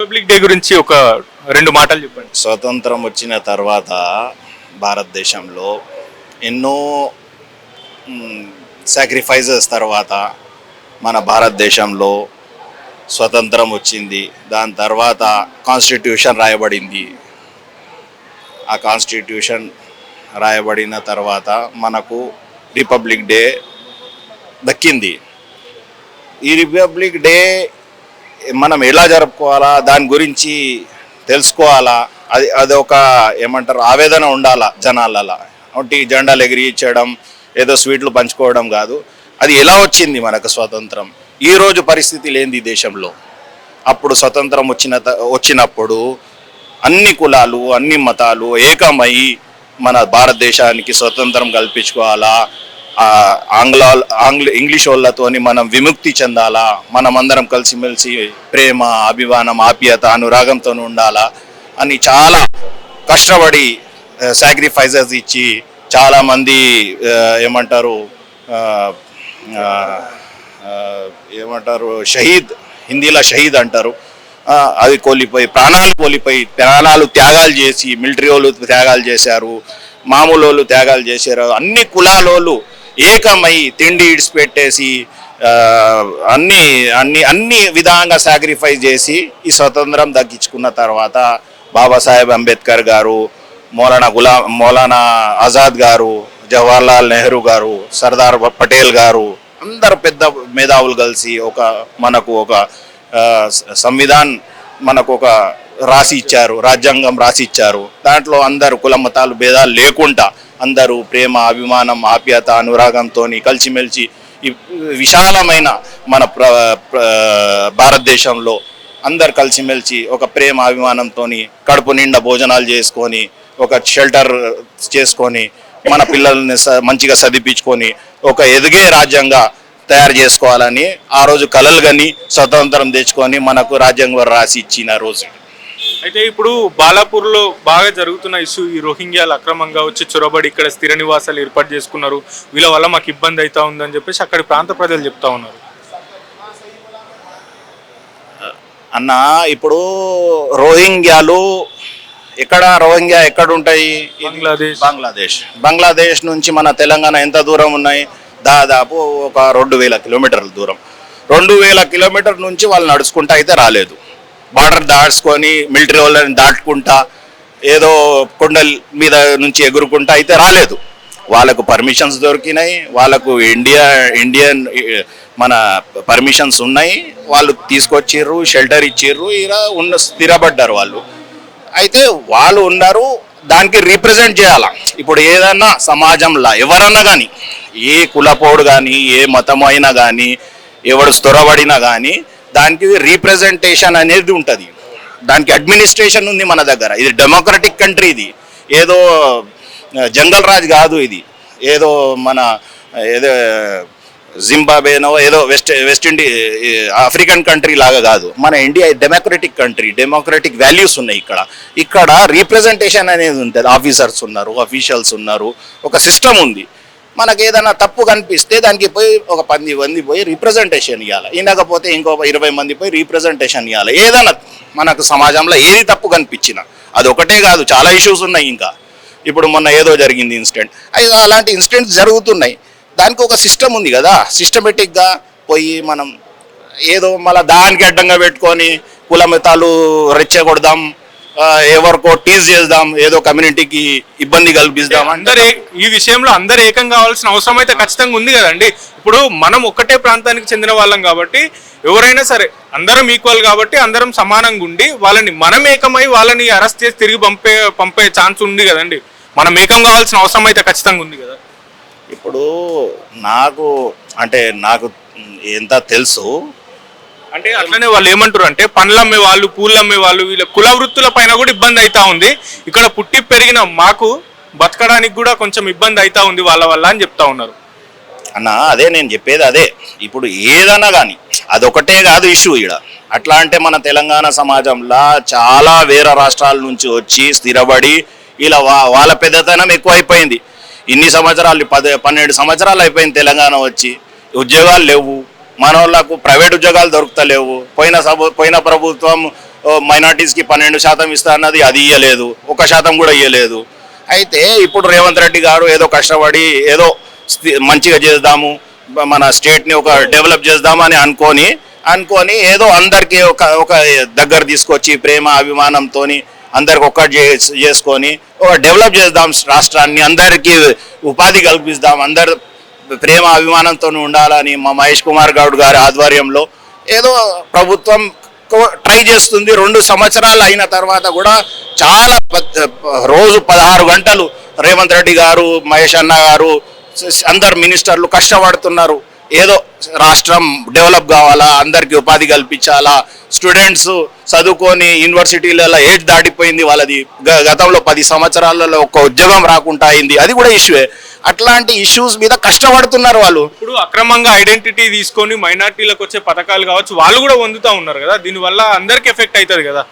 Republic day గురించి ఒక రెండు మాటలు చెప్పండి. స్వతంత్రం వచ్చిన తర్వాత భారతదేశంలో ఎన్నో సాక్రిఫైజెస్ తర్వాత మన భారతదేశంలో స్వతంత్రం వచ్చింది. దాని తర్వాత కాన్స్టిట్యూషన్ రాయబడింది. ఆ కాన్స్టిట్యూషన్ రాయబడిన తర్వాత మనకు రిపబ్లిక్ డే దక్కింది. ఈ రిపబ్లిక్ డే మనం ఎలా జరుపుకోవాలా, దాని గురించి తెలుసుకోవాలా, అది ఒక ఏమంటారు ఆవేదన ఉండాలా జనాలలో. ఒకటి జెండాలు ఎగిరించడం, ఏదో స్వీట్లు పంచుకోవడం కాదు. అది ఎలా వచ్చింది మనకు స్వతంత్రం, ఈరోజు పరిస్థితి లేనిది దేశంలో. అప్పుడు స్వతంత్రం వచ్చినప్పుడు అన్ని కులాలు అన్ని మతాలు ఏకమై మన భారతదేశానికి స్వతంత్రం కల్పించుకోవాలా, ఇంగ్లీష్ వాళ్ళతోని మనం విముక్తి చెందాలా, మనమందరం కలిసిమెలిసి ప్రేమ అభిమానం ఆప్యాయత అనురాగంతో ఉండాలా అని చాలా కష్టపడి సాక్రిఫైజెస్ ఇచ్చి చాలామంది ఏమంటారు షహీద్, హిందీలో షహీద్ అంటారు. అది ప్రాణాలు త్యాగాలు చేసి మిలిటరీ వాళ్ళు త్యాగాలు చేశారు, మామూలు వాళ్ళు త్యాగాలు చేశారు. అన్ని కులాలోళ్ళు ఏకమై తిండి ఇడిచిపెట్టేసి అన్ని అన్ని అన్ని విధంగా సాక్రిఫైస్ చేసి ఈ స్వతంత్రం దక్కించుకున్న తర్వాత బాబాసాహెబ్ అంబేద్కర్ గారు, మౌలానా ఆజాద్ గారు, జవహర్లాల్ నెహ్రూ గారు, సర్దార్ పటేల్ గారు అందరు పెద్ద మేధావులు కలిసి మనకు ఒక సంవిధాన్ మనకు ఒక రాసి ఇచ్చారు, రాజ్యాంగం రాసి ఇచ్చారు. దాంట్లో అందరూ కుల మతాలు భేదాలు లేకుండా అందరూ ప్రేమ అభిమానం ఆప్యాయత అనురాగంతో కలిసిమెలిసి ఈ విశాలమైన మన భారతదేశంలో అందరు కలిసిమెలిసి ఒక ప్రేమ అభిమానంతో కడుపు నిండా భోజనాలు చేసుకొని ఒక షెల్టర్ చేసుకొని మన పిల్లల్ని మంచిగా చదివించుకొని ఒక ఎదిగే రాజ్యంగా తయారు చేసుకోవాలని ఆ రోజు కలలు గని స్వతంత్రం తెచ్చుకొని మనకు రాజ్యాంగం రాసి ఇచ్చిన రోజు. అయితే ఇప్పుడు బాలాపూర్లో బాగా జరుగుతున్న ఇష్యూ ఈ రోహింగ్యాలు అక్రమంగా వచ్చి చొరబడి ఇక్కడ స్థిర నివాసాలు ఏర్పాటు చేసుకున్నారు, వీళ్ళ వల్ల మాకు ఇబ్బంది అవుతా ఉందని చెప్పేసి అక్కడి ప్రాంత ప్రజలు చెప్తా ఉన్నారు. అన్న ఇప్పుడు రోహింగ్యాలు ఎక్కడ ఉంటాయి? బంగ్లాదేశ్ నుంచి మన తెలంగాణ ఎంత దూరం ఉన్నాయి? దాదాపు ఒక 2000 కిలోమీటర్ల దూరం. 2000 కిలోమీటర్ నుంచి వాళ్ళు నడుచుకుంటా అయితే రాలేదు. బార్డర్ దాటుకొని మిలిటరీ వాళ్ళని దాటుకుంటా ఏదో కొండల మీద నుంచి ఎగురుకుంటా అయితే రాలేదు. వాళ్ళకు పర్మిషన్స్ దొరికినాయి, వాళ్ళకు ఇండియన్ మన పర్మిషన్స్ ఉన్నాయి, వాళ్ళు తీసుకొచ్చిర్రు, షెల్టర్ ఇచ్చిర్రు, ఇలా స్థిరపడ్డారు వాళ్ళు. అయితే వాళ్ళు ఉన్నారు, దానికి రీప్రజెంట్ చేయాలా. ఇప్పుడు ఏదన్నా సమాజంలో ఎవరన్నా కానీ, ఏ కులపోడు కానీ ఏ మతం అయినా కానీ ఎవడు స్థిరపడినా కానీ దానికి రీప్రజెంటేషన్ అనేది ఉంటుంది. దానికి అడ్మినిస్ట్రేషన్ ఉంది మన దగ్గర. ఇది డెమోక్రటిక్ కంట్రీ, ఇది ఏదో జంగల్ రాజ్ కాదు, ఇది ఏదో ఏదో జింబాబేనో ఏదో వెస్ట్ ఆఫ్రికన్ కంట్రీ లాగా కాదు. మన India democratic country, democratic values ఉన్నాయి ఇక్కడ రీప్రజెంటేషన్ అనేది ఉంటుంది. ఆఫీసర్స్ ఉన్నారు, అఫీషియల్స్ ఉన్నారు, ఒక సిస్టమ్ ఉంది. మనకు ఏదైనా తప్పు కనిపిస్తే దానికి పోయి ఒక 10 మంది పోయి రీప్రజెంటేషన్ ఇవ్వాలి, ఇనకపోతే ఇంకో 20 మంది పోయి రీప్రజెంటేషన్ ఇవ్వాలి. ఏదైనా మనకు సమాజంలో ఏది తప్పు కనిపించినా, అది ఒకటే కాదు, చాలా ఇష్యూస్ ఉన్నాయి. ఇంకా ఇప్పుడు మొన్న ఏదో జరిగింది ఇన్సిడెంట్, అలాంటి ఇన్సిడెంట్స్ జరుగుతున్నాయి. దానికి ఒక సిస్టమ్ ఉంది కదా, సిస్టమేటిక్గా పోయి మనం ఏదో మళ్ళీ దానికి అడ్డంగా పెట్టుకొని కుల మతాలు రెచ్చగొడదాం, ఎవరికో టీజ్ చేద్దాం, ఏదో కమ్యూనిటీకి ఇబ్బంది కల్పిస్తాం. ఈ విషయంలో అందరు ఏకం కావాల్సిన అవసరం అయితే ఖచ్చితంగా ఉంది కదండి. ఇప్పుడు మనం ఒక్కటే ప్రాంతానికి చెందిన వాళ్ళం కాబట్టి ఎవరైనా సరే అందరం ఈక్వల్ కాబట్టి అందరం సమానంగా ఉండి మనం ఏకమై వాళ్ళని అరెస్ట్ చేసి తిరిగి పంపే ఛాన్స్ ఉంది కదండి. మనం ఏకం కావాల్సిన అవసరం అయితే ఖచ్చితంగా ఉంది కదా. ఇప్పుడు నాకు ఎంత తెలుసు అంటే అట్లనే వాళ్ళు ఏమంటారు అంటే పండ్లు అమ్మే వాళ్ళు, పూలు అమ్మే వాళ్ళు, వీళ్ళ కుల వృత్తుల పైన కూడా ఇబ్బంది అవుతా ఉంది. ఇక్కడ పుట్టి పెరిగిన మాకు బతకడానికి కూడా కొంచెం ఇబ్బంది అవుతా ఉంది వాళ్ళ వల్ల అని చెప్తా ఉన్నారు. అన్న అదే నేను చెప్పేది అదే. ఇప్పుడు ఏదన్నా కానీ అదొకటే కాదు ఇష్యూ ఇక్కడ. అట్లా అంటే మన తెలంగాణ సమాజంలో చాలా వేరే రాష్ట్రాల నుంచి వచ్చి స్థిరపడి ఇలా వాళ్ళ పెద్దతనం ఎక్కువైపోయింది. ఇన్ని సంవత్సరాలు 12 సంవత్సరాలు అయిపోయింది తెలంగాణ వచ్చి, ఉద్యోగాలు లేవు, మన వాళ్ళకు ప్రైవేట్ ఉద్యోగాలు దొరుకుతలేవు. పోయిన ప్రభుత్వం మైనార్టీస్కి 12% ఇస్తా అన్నది అది ఇయ్యలేదు, 1% కూడా ఇయ్యలేదు. అయితే ఇప్పుడు రేవంత్ రెడ్డి గారు ఏదో కష్టపడి ఏదో మంచిగా చేద్దాము, మన స్టేట్ని ఒక డెవలప్ చేద్దాము అని అనుకొని ఏదో అందరికీ ఒక దగ్గర తీసుకొచ్చి ప్రేమ అభిమానంతో అందరికి ఒక్కటి చేసుకొని ఒక డెవలప్ చేద్దాం రాష్ట్రాన్ని, అందరికీ ఉపాధి కల్పిస్తాం, అందరు ప్రేమ అభిమానంతో ఉండాలని మా మహేష్ కుమార్ గౌడ్ గారి ఆధ్వర్యంలో ఏదో ప్రభుత్వం ట్రై చేస్తుంది. 2 సంవత్సరాలు అయిన తర్వాత కూడా చాలా రోజు 16 గంటలు రేవంత్ రెడ్డి గారు, మహేష్ అన్న గారు, అందరు మినిస్టర్లు కష్టపడుతున్నారు. ఏదో రాష్ట్రం డెవలప్ కావాలా, అందరికీ ఉపాధి కల్పించాలా, స్టూడెంట్స్ చదువుకొని యూనివర్సిటీలలో ఏజ్ దాటిపోయింది వాళ్ళది, గతంలో 10 సంవత్సరాలలో ఒక్క ఉద్యోగం రాకుండా అయింది, అది కూడా ఇష్యూే. అట్లాంటి ఇష్యూస్ మీద కష్టపడుతున్నారు వాళ్ళు. ఇప్పుడు అక్రమంగా ఐడెంటిటీ తీసుకొని మైనార్టీలకు వచ్చే పథకాలు కావచ్చు వాళ్ళు కూడా పొందుతూ ఉన్నారు కదా, దీనివల్ల అందరికి ఎఫెక్ట్ అవుతుంది కదా.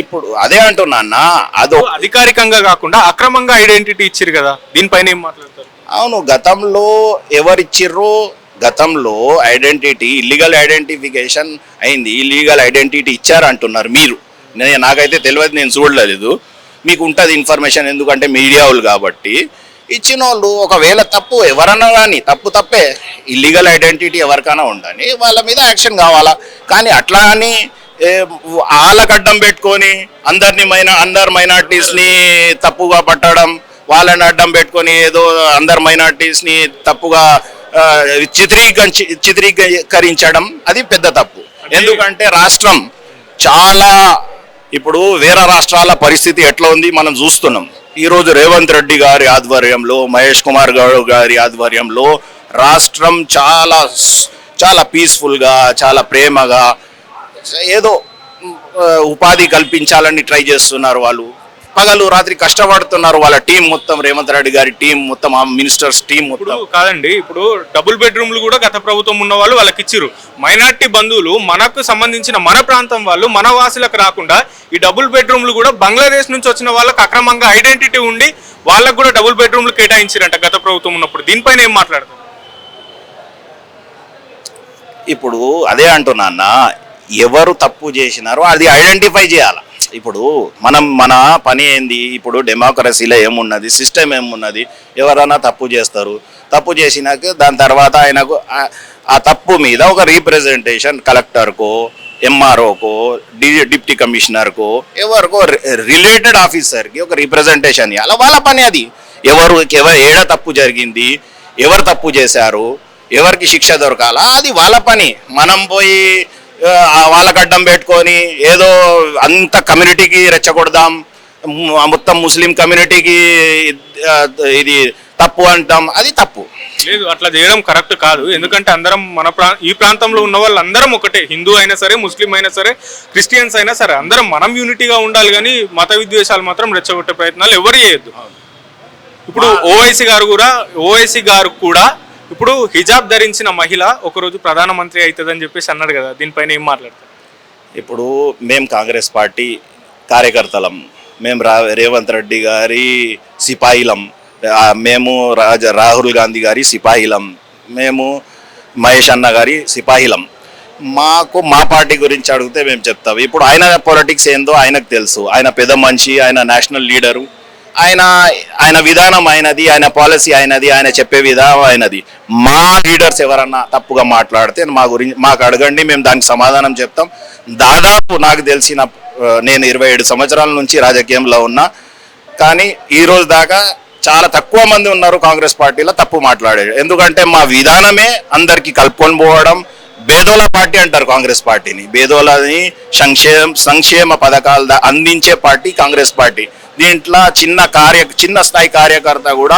ఇప్పుడు అదే అంటున్నా, అదో అధికారికంగా కాకుండా అక్రమంగా ఐడెంటిటీ ఇచ్చారు కదా, దీనిపైన ఏం మాట్లాడతారు? అవును, గతంలో ఎవరిచ్చిర్రో, గతంలో ఐడెంటిటీ ఇల్లీగల్ ఐడెంటిఫికేషన్ అయింది, ఇల్లీగల్ ఐడెంటిటీ ఇచ్చారంటున్నారు మీరు. నాకైతే తెలియదు, నేను చూడలేదు. మీకు ఉంటుంది ఇన్ఫర్మేషన్, ఎందుకంటే మీడియా వాళ్ళు కాబట్టి. ఇచ్చిన వాళ్ళు ఒకవేళ తప్పు ఎవరన్నా కానీ తప్పే, ఇల్లీగల్ ఐడెంటిటీ ఎవరికైనా ఉండని వాళ్ళ మీద యాక్షన్ కావాలా. కానీ అట్లా అని వాళ్ళకు అడ్డం పెట్టుకొని అందరు మైనార్టీస్ని తప్పుగా పట్టడం, వాళ్ళని అడ్డం పెట్టుకొని ఏదో అందరు మైనార్టీస్ని తప్పుగా చిత్రీకరించడం అది పెద్ద తప్పు. ఎందుకంటే రాష్ట్రం చాలా ఇప్పుడు వేరే రాష్ట్రాల పరిస్థితి ఎట్లా ఉంది మనం చూస్తున్నాం. ఈరోజు రేవంత్ రెడ్డి గారి ఆధ్వర్యంలో, మహేష్ కుమార్ గౌడ్ గారి ఆధ్వర్యంలో రాష్ట్రం చాలా చాలా పీస్ఫుల్గా, చాలా ప్రేమగా ఏదో ఉపాధి కల్పించాలని ట్రై చేస్తున్నారు. వాళ్ళు పగలు రాత్రి కష్టపడుతున్నారు, వాళ్ళ టీం మొత్తం, రేవంత్ రెడ్డి గారి టీం మొత్తం, ఆ మినిస్టర్స్ టీం మొత్తం. కాదండి, ఇప్పుడు డబుల్ బెడ్రూమ్లు కూడా గత ప్రభుత్వం ఉన్న వాళ్ళు వాళ్ళకి ఇచ్చిరు. మైనార్టీ బంధువులు మనకు సంబంధించిన మన ప్రాంతం వాళ్ళు మన వాసులకు రాకుండా ఈ డబుల్ బెడ్రూమ్లు కూడా బంగ్లాదేశ్ నుంచి వచ్చిన వాళ్ళకి అక్రమంగా ఐడెంటిటీ ఉండి వాళ్ళకు కూడా డబుల్ బెడ్రూమ్లు కేటాయించారంట గత ప్రభుత్వం ఉన్నప్పుడు. దీనిపైన ఏం మాట్లాడతారు? ఇప్పుడు అదే అంటున్నా, ఎవరు తప్పు చేసినారో అది ఐడెంటిఫై చేయాలి. ఇప్పుడు మన పని ఏంది, ఇప్పుడు డెమోక్రసీలో ఏమున్నది, సిస్టమ్ ఏమున్నది, ఎవరైనా తప్పు చేస్తారు, తప్పు చేసినాక దాని తర్వాత ఆయనకు ఆ తప్పు మీద ఒక రీప్రజెంటేషన్ కలెక్టర్కో, ఎంఆర్ఓకో, డిప్టీ కమిషనర్కో, ఎవరికో రిలేటెడ్ ఆఫీసర్కి ఒక రిప్రజెంటేషన్ ఇవ్వాలి. వాళ్ళ పని అది. ఏడ తప్పు జరిగింది, ఎవరు తప్పు చేశారు, ఎవరికి శిక్ష దొరకాలా, అది వాళ్ళ పని. మనం పోయి వాళ్ళకి అడ్డం పెట్టుకొని ఏదో అంత కమ్యూనిటీకి రెచ్చగొడదాం, మొత్తం ముస్లిం కమ్యూనిటీకి ఇది తప్పు అంటాం, అది తప్పు. లేదు, అట్లా చేయడం కరెక్ట్ కాదు. ఎందుకంటే అందరం ఈ ప్రాంతంలో ఉన్న వాళ్ళందరం ఒకటే, హిందూ అయినా సరే, ముస్లిం అయినా సరే, క్రిస్టియన్స్ అయినా సరే, అందరం మనం యూనిటీగా ఉండాలి. కానీ మత విద్వేషాలు మాత్రం రెచ్చగొట్టే ప్రయత్నాలు ఎవరు చేయొద్దు. ఇప్పుడు ఓవైసీ గారు కూడా ఇప్పుడు హిజాబ్ ధరించిన మహిళ ఒకరోజు ప్రధానమంత్రి అవుతుందని చెప్పేసి అన్నాడు కదా, దీనిపైన ఏం మాట్లాడతారు? ఇప్పుడు మేము కాంగ్రెస్ పార్టీ కార్యకర్తలం, మేము రేవంత్ రెడ్డి గారి సిపాయిలం, మేము రాహుల్ గాంధీ గారి సిపాయిలం, మేము మహేష్ అన్న గారి సిపాయిలం. మాకు మా పార్టీ గురించి అడిగితే మేము చెప్తాం. ఇప్పుడు ఆయన పొలిటిక్స్ ఏందో ఆయనకు తెలుసు, ఆయన పెద్ద మనిషి, ఆయన నేషనల్ లీడరు, ఆయన విధానం ఆయనది, ఆయన పాలసీ ఆయనది, ఆయన చెప్పే విధానం ఆయనది. మా లీడర్స్ ఎవరన్నా తప్పుగా మాట్లాడితే మాకు అడగండి, మేము దానికి సమాధానం చెప్తాం. దాదాపు నాకు తెలిసిన, నేను 27 సంవత్సరాల నుంచి రాజకీయంలో ఉన్నా, కానీ ఈరోజు దాకా చాలా తక్కువ మంది ఉన్నారు కాంగ్రెస్ పార్టీలో తప్పు మాట్లాడేది. ఎందుకంటే మా విధానమే అందరికీ కలుపుకొని పోవడం. బేదోల పార్టీ అంటారు కాంగ్రెస్ పార్టీని, బేదోలని సంక్షేమ పథకాలు అందించే పార్టీ కాంగ్రెస్ పార్టీ. దీంట్లో చిన్న స్థాయి కార్యకర్త కూడా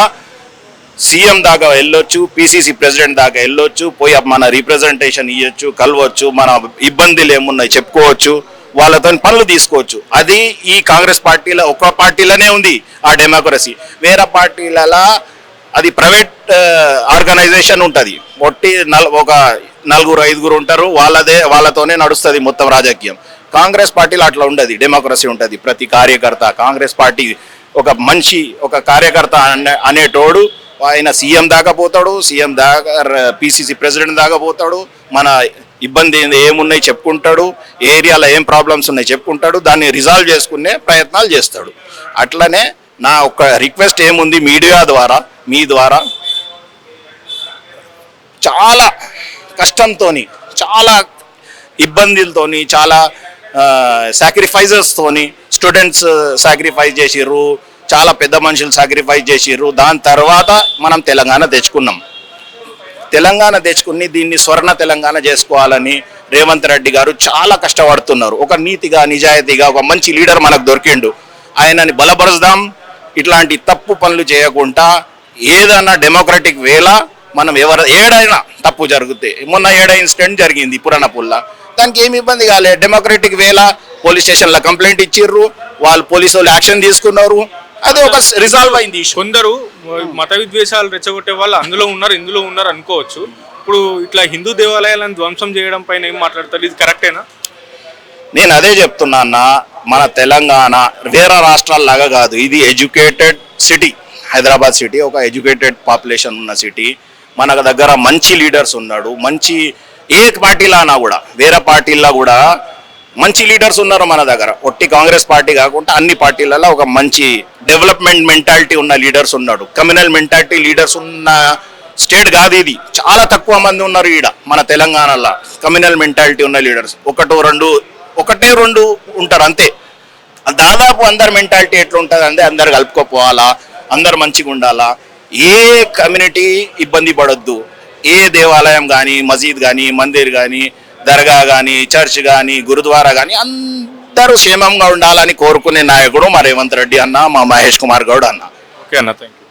సీఎం దాకా వెళ్ళొచ్చు, పిసిసి ప్రెసిడెంట్ దాకా వెళ్ళొచ్చు, పోయి మన రిప్రజెంటేషన్ ఇవ్వచ్చు, కలవచ్చు, మన ఇబ్బందులు ఏమున్నాయి చెప్పుకోవచ్చు, వాళ్ళతో పనులు తీసుకోవచ్చు. అది ఈ కాంగ్రెస్ పార్టీలో ఒక పార్టీలోనే ఉంది ఆ డెమోక్రసీ. వేరే పార్టీలలో అది ప్రైవేట్ ఆర్గనైజేషన్ ఉంటుంది, ఒట్టి ఒక 4-5 ఉంటారు, వాళ్ళతోనే నడుస్తుంది మొత్తం రాజకీయం. కాంగ్రెస్ పార్టీలో అట్లా ఉండదు, డెమోక్రసీ ఉంటుంది. ప్రతి కార్యకర్త, కాంగ్రెస్ పార్టీ ఒక మనిషి, ఒక కార్యకర్త అనేటోడు ఆయన సీఎం దాకా పోతాడు, సీఎం దాకా పిసిసి ప్రెసిడెంట్ దాకా పోతాడు, మన ఇబ్బంది ఏమున్నాయి చెప్పుకుంటాడు, ఏ ఏరియాలో ఏం ప్రాబ్లమ్స్ ఉన్నాయి చెప్పుకుంటాడు, దాన్ని రిజాల్వ్ చేసుకునే ప్రయత్నాలు చేస్తాడు. అట్లనే నా ఒక రిక్వెస్ట్ ఏముంది మీడియా ద్వారా, మీ ద్వారా చాలా కష్టంతో, చాలా ఇబ్బందులతోని, చాలా సాక్రిఫైజెస్తోని స్టూడెంట్స్ సాక్రిఫైస్ చేసిర్రు, చాలా పెద్ద మనుషులు సాక్రిఫైస్ చేసిర్రు. దాని తర్వాత మనం తెలంగాణ తెచ్చుకున్నాం. తెలంగాణ తెచ్చుకుని దీన్ని స్వర్ణ తెలంగాణ చేసుకోవాలని రేవంత్ రెడ్డి గారు చాలా కష్టపడుతున్నారు. ఒక నీతిగా, నిజాయితీగా ఒక మంచి లీడర్ మనకు దొరికిండు. ఆయనని బలపరుద్దాం. ఇట్లాంటి తప్పు పనులు చేయకుండా ఏదైనా డెమోక్రటిక్ వేలా మనం ఏడైనా తప్పు జరిగితే, మొన్న ఇన్సిడెంట్ జరిగింది పురాణపుల్లా, దానికి ఏమి ఇబ్బంది కాలేదు. డెమోక్రటిక్ వేలా పోలీస్ స్టేషన్లో కంప్లైంట్ ఇచ్చిర్రు, వాళ్ళు పోలీసు వాళ్ళు యాక్షన్ తీసుకున్నారు, అది ఒక రిజాల్వ్ అయింది. కొందరు మత విద్వేషాలు రెచ్చగొట్టే వాళ్ళు అందులో ఉన్నారు, ఇందులో ఉన్నారు అనుకోవచ్చు. ఇప్పుడు ఇట్లా హిందూ దేవాలయాలను ధ్వంసం చేయడం పైన ఏం మాట్లాడతారు? ఇది కరెక్టేనా? నేను అదే చెప్తున్నా అన్న, మన తెలంగాణ వేరే రాష్ట్రాల్లాగా కాదు. ఇది ఎడ్యుకేటెడ్ సిటీ. హైదరాబాద్ సిటీ ఒక ఎడ్యుకేటెడ్ పాపులేషన్ ఉన్న సిటీ. మన దగ్గర మంచి లీడర్స్ ఉన్నాడు. మంచి ఏ పార్టీలో కూడా, వేరే పార్టీల్లో కూడా మంచి లీడర్స్ ఉన్నారు మన దగ్గర. ఒట్టి కాంగ్రెస్ పార్టీ కాకుండా అన్ని పార్టీలలో ఒక మంచి డెవలప్మెంట్ మెంటాలిటీ ఉన్న లీడర్స్ ఉన్నాడు. కమ్యూనల్ మెంటాలిటీ లీడర్స్ ఉన్న స్టేట్ కాదు ఇది. చాలా తక్కువ మంది ఉన్నారు ఈడ మన తెలంగాణలో కమ్యూనల్ మెంటాలిటీ ఉన్న లీడర్స్. ఒకటే రెండు ఉంటారు అంతే. దాదాపు అందరి మెంటాలిటీ ఎట్లా ఉంటుంది అంటే అందరు కలుపుకోపోవాలా, అందరు మంచిగా ఉండాలా, ఏ కమ్యూనిటీ ఇబ్బంది పడొద్దు, ఏ దేవాలయం కానీ, మసీద్ కానీ, మందిర్ కానీ, దర్గా కానీ, చర్చ్ కానీ, గురుద్వారా కానీ అందరూ క్షేమంగా ఉండాలని కోరుకునే నాయకుడు మా రేవంత్ రెడ్డి అన్న, మా మహేష్ కుమార్ గౌడ్ అన్న. ఓకే అన్న, థ్యాంక్ యూ.